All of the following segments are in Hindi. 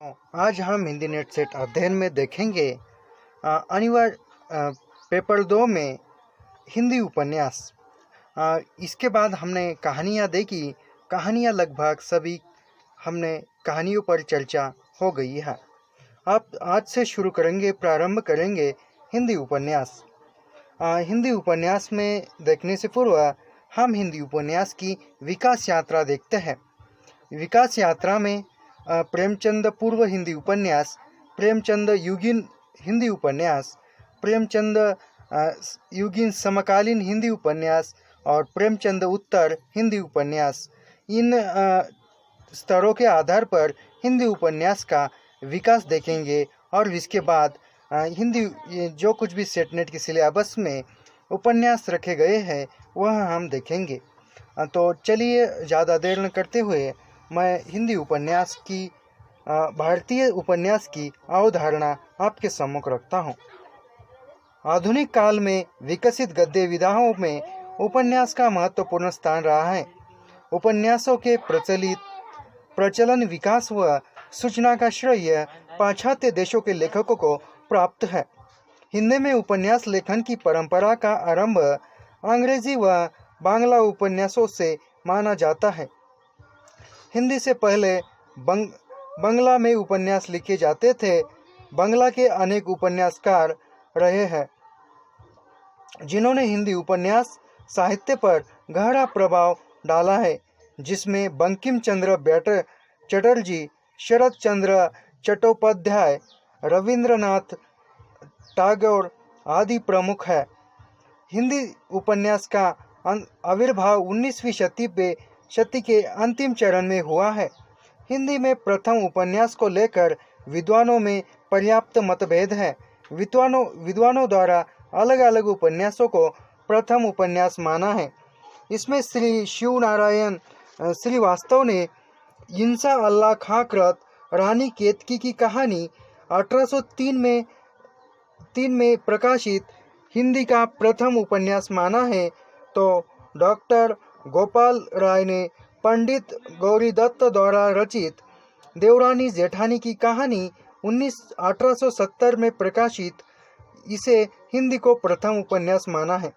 आज हम हिंदी नेट सेट अध्ययन में देखेंगे अनिवार्य पेपर 2 में हिंदी उपन्यास। इसके बाद हमने कहानियाँ देखी। कहानियाँ लगभग सभी हमने कहानियों पर चर्चा हो गई है। अब आज से शुरू करेंगे, प्रारंभ करेंगे हिंदी उपन्यास। हिंदी उपन्यास में देखने से पूर्व हम हिंदी उपन्यास की विकास यात्रा देखते हैं। विकास यात्रा में प्रेमचंद पूर्व हिंदी उपन्यास, प्रेमचंद युगीन हिंदी उपन्यास, प्रेमचंद युगीन समकालीन हिंदी उपन्यास और प्रेमचंद उत्तर हिंदी उपन्यास, इन स्तरों के आधार पर हिंदी उपन्यास का विकास देखेंगे। और इसके बाद हिंदी जो कुछ भी सेट नेट के सिलेबस में उपन्यास रखे गए हैं वह हम देखेंगे। तो चलिए, ज़्यादा देर न करते हुए मैं हिंदी उपन्यास की भारतीय उपन्यास की अवधारणा आपके सम्मुख रखता हूँ। आधुनिक काल में विकसित गद्य विधाओं में उपन्यास का महत्वपूर्ण स्थान रहा है। उपन्यासों के प्रचलन, विकास व सूचना का श्रेय पाश्चात्य देशों के लेखकों को प्राप्त है। हिंदी में उपन्यास लेखन की परंपरा का आरंभ अंग्रेजी व बांग्ला उपन्यासों से माना जाता है। हिंदी से पहले बंगला में उपन्यास लिखे जाते थे। बंगला के अनेक उपन्यासकार रहे हैं जिन्होंने हिंदी उपन्यास साहित्य पर गहरा प्रभाव डाला है, जिसमें बंकिम चंद्र चटर्जी, शरत चंद्र चट्टोपाध्याय, रविंद्रनाथ टैगोर आदि प्रमुख है। हिंदी उपन्यास का आविर्भाव 19वीं शती के अंतिम चरण में हुआ है। हिंदी में प्रथम उपन्यास को लेकर विद्वानों में पर्याप्त मतभेद है। विद्वानों द्वारा अलग अलग उपन्यासों को प्रथम उपन्यास माना है। इसमें श्री शिवनारायण श्रीवास्तव ने इंसा अल्लाह खाकरत रानी केतकी की कहानी 1803 में प्रकाशित हिंदी का प्रथम उपन्यास माना है, तो डॉक्टर गोपाल राय ने पंडित गौरीदत्त द्वारा रचित देवरानी जेठानी की कहानी 1870 में प्रकाशित इसे हिंदी को प्रथम उपन्यास माना है।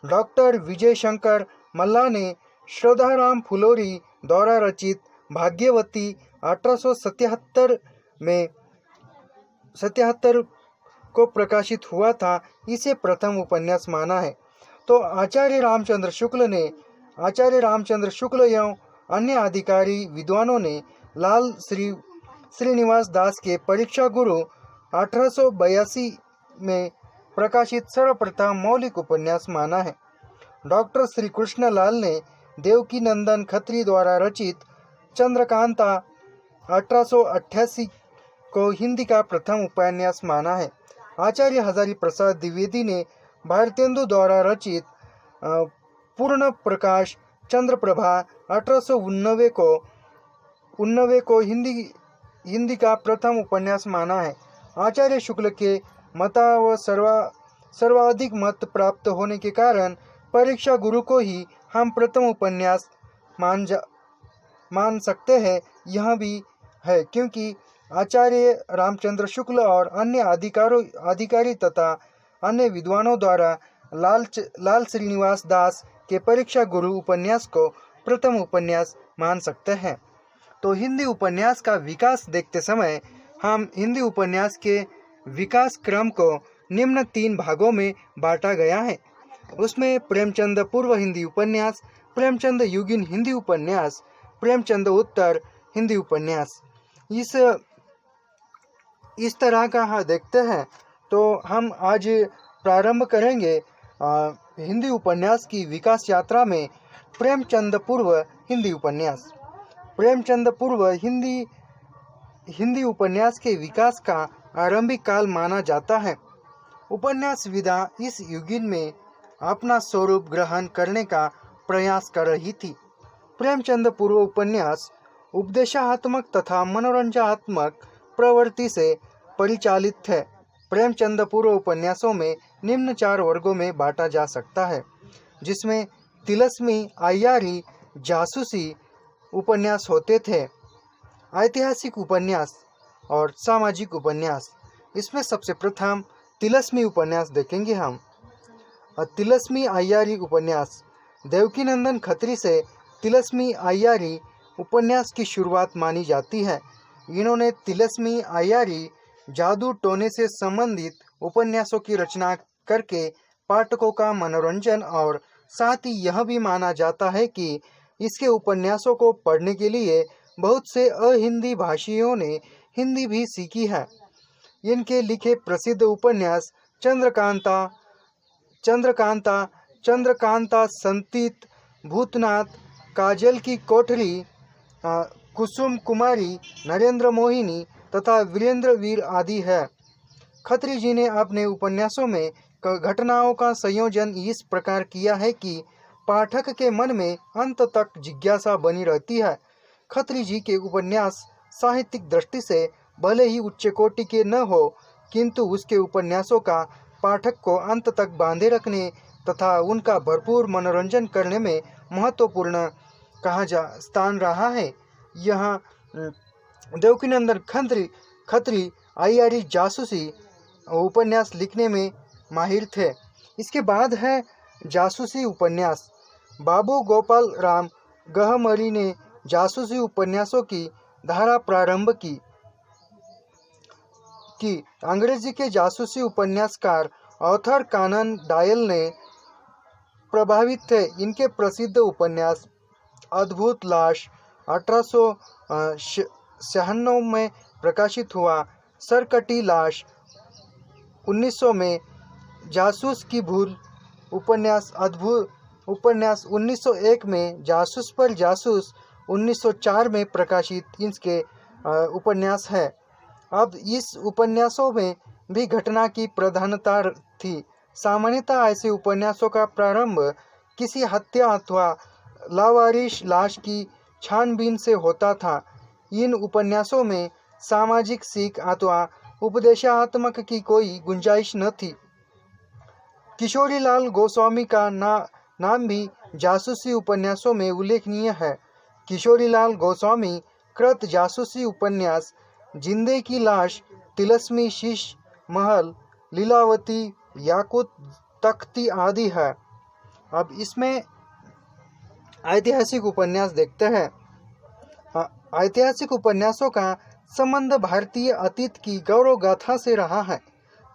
डॉक्टर विजय शंकर मल्ला ने श्रद्धाराम फुलोरी द्वारा रचित भाग्यवती 1877 को प्रकाशित हुआ था, इसे प्रथम उपन्यास माना है। तो आचार्य रामचंद्र शुक्ल एवं अन्य अधिकारी विद्वानों ने लाल श्रीनिवास दास के परीक्षा गुरु 1882 में प्रकाशित सर्वप्रथम मौलिक उपन्यास माना है। डॉक्टर श्री कृष्ण लाल ने देवकी नंदन खत्री द्वारा रचित चंद्रकांता 1888 को हिंदी का प्रथम उपन्यास माना है। आचार्य हजारी प्रसाद द्विवेदी ने भारतेंदु द्वारा रचित पूर्ण प्रकाश चंद्रप्रभा 1889 को हिंदी का प्रथम उपन्यास माना है। आचार्य शुक्ल के मताव सर्वाधिक मत प्राप्त होने के कारण परीक्षा गुरु को ही हम प्रथम उपन्यास मान सकते हैं। यह भी है क्योंकि आचार्य रामचंद्र शुक्ल और अन्य अधिकारी तथा अन्य विद्वानों द्वारा लाल श्रीनिवास दास के परीक्षा गुरु उपन्यास को प्रथम उपन्यास मान सकते हैं। तो हिंदी उपन्यास का विकास देखते समय हम हिंदी उपन्यास के विकास क्रम को निम्न 3 भागों में बांटा गया है। उसमें प्रेमचंद पूर्व हिंदी उपन्यास, प्रेमचंद युगीन हिंदी उपन्यास, प्रेमचंद उत्तर हिंदी उपन्यास, इस तरह का देखते हैं। तो हम आज प्रारंभ करेंगे हिंदी उपन्यास की विकास यात्रा में प्रेमचंद पूर्व हिंदी उपन्यास। प्रेमचंद पूर्व हिंदी उपन्यास के विकास का आरंभिक काल माना जाता है। उपन्यास विधा इस युगीन में अपना स्वरूप ग्रहण करने का प्रयास कर रही थी। प्रेमचंद पूर्व उपन्यास उपदेशात्मक तथा मनोरंजनात्मक प्रवृत्ति से परिचालित है। प्रेमचंद पूर्व उपन्यासों में निम्न 4 वर्गों में बांटा जा सकता है, जिसमें तिलस्मी, अय्यारी, जासूसी उपन्यास होते थे। ऐतिहासिक उपन्यास और सामाजिक उपन्यास। इसमें सबसे प्रथम तिलस्मी उपन्यास देखेंगे हम। तिलस्मी अय्यारी उपन्यास। देवकीनंदन खत्री से तिलस्मी अय्यारी उपन्यास की शुरुआत मानी जाती है। इन्होंने तिलस्मी अय्यारी जादू टोने से संबंधित उपन्यासों की रचना करके पाठकों का मनोरंजन और साथ ही यह भी माना जाता है कि इसके उपन्यासों को पढ़ने के लिए बहुत से अहिंदी भाषियों ने हिंदी भी सीखी है। इनके लिखे प्रसिद्ध उपन्यास चंद्रकांता चंद्रकांता चंद्रकांता संतीत, भूतनाथ, काजल की कोठरी, कुसुम कुमारी, नरेंद्र मोहिनी तथा वीरेंद्र वीर आदि है। खत्री जी ने अपने उपन्यासों में घटनाओं का संयोजन इस प्रकार किया है कि पाठक के मन में अंत तक जिज्ञासा बनी रहती है। खत्री जी के उपन्यास साहित्यिक दृष्टि से भले ही उच्च कोटि के न हो, किंतु उसके उपन्यासों का पाठक को अंत तक बांधे रखने तथा उनका भरपूर मनोरंजन करने में महत्वपूर्ण स्थान रहा है। यहाँ देवकीनंदन खत्री अय्यारी जासूसी उपन्यास लिखने में माहिर थे। इसके बाद है जासूसी उपन्यास। बाबू गोपाल राम गहमरी ने जासूसी उपन्यासों की धारा प्रारंभ की। अंग्रेजी के जासूसी उपन्यासकार आर्थर कॉनन डॉयल ने प्रभावित थे। इनके प्रसिद्ध उपन्यास अद्भुत लाश 1896 में प्रकाशित हुआ, सरकटी लाश 1900 में, जासूस की भूल उपन्यास 1901 में, जासूस पर जासूस 1904 में प्रकाशित इनके उपन्यास है। अब इस उपन्यासों में भी घटना की प्रधानता थी। सामान्यतः ऐसे उपन्यासों का प्रारंभ किसी हत्या अथवा लावारिश लाश की छानबीन से होता था। इन उपन्यासों में सामाजिक सीख अथवा उपदेशात्मक की कोई गुंजाइश न थी। किशोरीलाल गोस्वामी का नाम भी जासूसी उपन्यासों में उल्लेखनीय है। किशोरीलाल गोस्वामी कृत जासूसी उपन्यास जिंदे की लाश, तिलस्मी शीश महल, लीलावती, याकूत तख्ती आदि है। अब इसमें ऐतिहासिक उपन्यास देखते हैं। ऐतिहासिक उपन्यासों का संबंध भारतीय अतीत की गौरव गाथा से रहा है।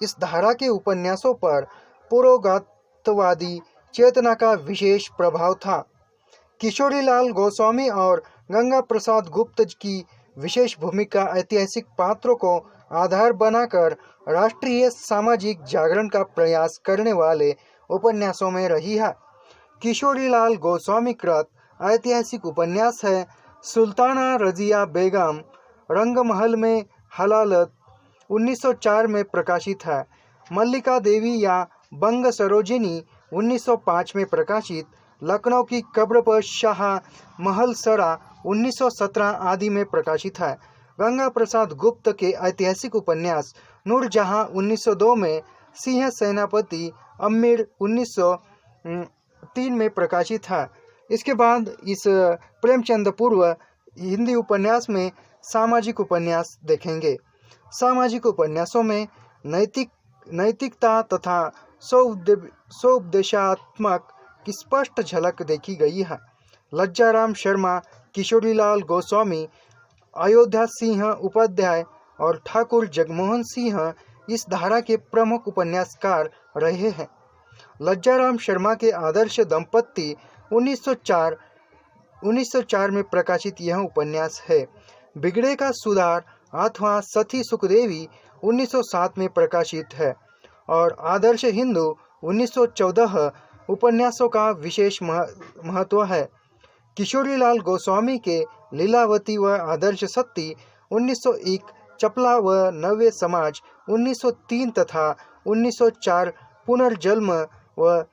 इस धारा के उपन्यासों पर पुरोगातवादी चेतना का विशेष प्रभाव था। किशोरीलाल गोस्वामी और गंगा प्रसाद गुप्त की विशेष भूमिका ऐतिहासिक पात्रों को आधार बनाकर राष्ट्रीय सामाजिक जागरण का प्रयास करने वाले उपन्यासों में रही है। किशोरीलाल गोस्वामी कृत ऐतिहासिक उपन्यास है सुल्ताना रजिया बेगम, रंगमहल में हलालत 1904 में प्रकाशित है। मल्लिका देवी या बंग सरोजिनी 1905 में प्रकाशित, लखनऊ की कब्र पर शाह महल सरा 1917 आदि में प्रकाशित है। गंगा प्रसाद गुप्त के ऐतिहासिक उपन्यास नूरजहां 1902 में, सिंह सेनापति अमीर 1903 में प्रकाशित है। इसके बाद इस प्रेमचंद पूर्व हिंदी उपन्यास में सामाजिक उपन्यास देखेंगे। सामाजिक उपन्यासों में नैतिकता तथा स्वउपदेशात्मक की स्पष्ट झलक देखी गई है। लज्जाराम शर्मा, किशोरीलाल गोस्वामी, अयोध्या सिंह उपाध्याय और ठाकुर जगमोहन सिंह इस धारा के प्रमुख उपन्यासकार रहे हैं। लज्जाराम शर्मा के आदर्श दंपत्ति 1904 में प्रकाशित यह उपन्यास है। बिगड़े का सुधार अथवा सती सुखदेवी 1907 में प्रकाशित है और आदर्श हिंदू 1914 उपन्यासों का विशेष महत्व है। किशोरीलाल गोस्वामी के लीलावती व आदर्श सती 1901, चपला व नव्य समाज 1903 तथा 1904, पुनर्जन्म व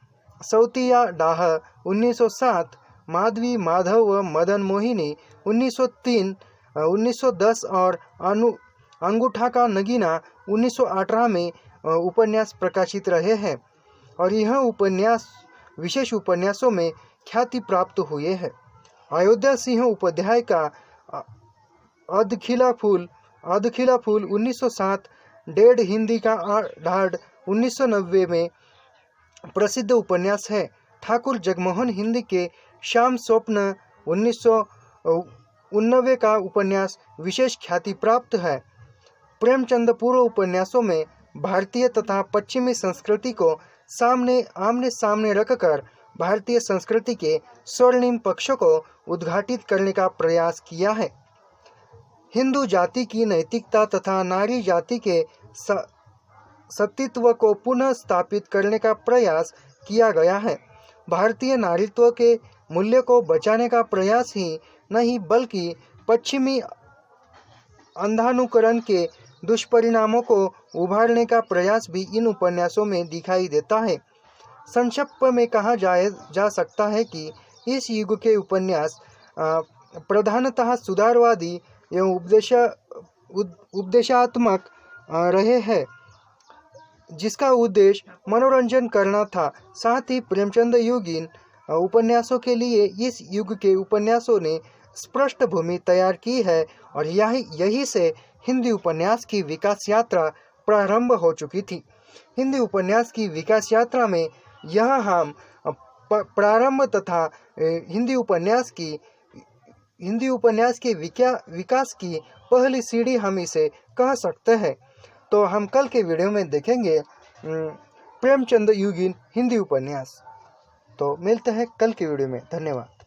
सौतिया डाह 1907, माधवी माधव व मदन मोहिनी 1903, 1910 और अंगूठा का नगीना 1918 में उपन्यास प्रकाशित रहे हैं और यह उपन्यास विशेष उपन्यासों में ख्याति प्राप्त हुए हैं। अयोध्या सिंह उपाध्याय का अधखिला फूल अधखिला फूल 1907, डेढ़ हिंदी का ढाढ़ 1990 में प्रसिद्ध उपन्यास है। ठाकुर जगमोहन हिंदी के श्याम स्वप्न 1989 का उपन्यास विशेष ख्याति प्राप्त है। प्रेमचंद पूर्व उपन्यासों में भारतीय तथा पश्चिमी संस्कृति को आमने सामने रखकर भारतीय संस्कृति के स्वर्णिम पक्षों को उद्घाटित करने का प्रयास किया है। हिंदू जाति की नैतिकता तथा नारी जाति के सतीत्व को पुनः स्थापित करने का प्रयास किया गया है। भारतीय नारीत्व के मूल्य को बचाने का प्रयास ही नहीं बल्कि पश्चिमी अंधानुकरण के दुष्परिणामों को उभारने का प्रयास भी इन उपन्यासों में दिखाई देता है। संक्षेप में कहा जा सकता है कि इस युग के उपन्यास प्रधानतः सुधारवादी एवं उपदेशात्मक रहे हैं, जिसका उद्देश्य मनोरंजन करना था। साथ ही प्रेमचंद युगीन उपन्यासों के लिए इस युग के उपन्यासों ने स्पष्ट भूमि तैयार की है और यही से हिंदी उपन्यास की विकास यात्रा प्रारंभ हो चुकी थी। हिंदी उपन्यास की विकास यात्रा में यह हम प्रारंभ तथा हिंदी उपन्यास के विकास की पहली सीढ़ी हम इसे कह सकते हैं। तो हम कल के वीडियो में देखेंगे प्रेमचंद युगीन हिंदी उपन्यास। तो मिलते हैं कल के वीडियो में। धन्यवाद।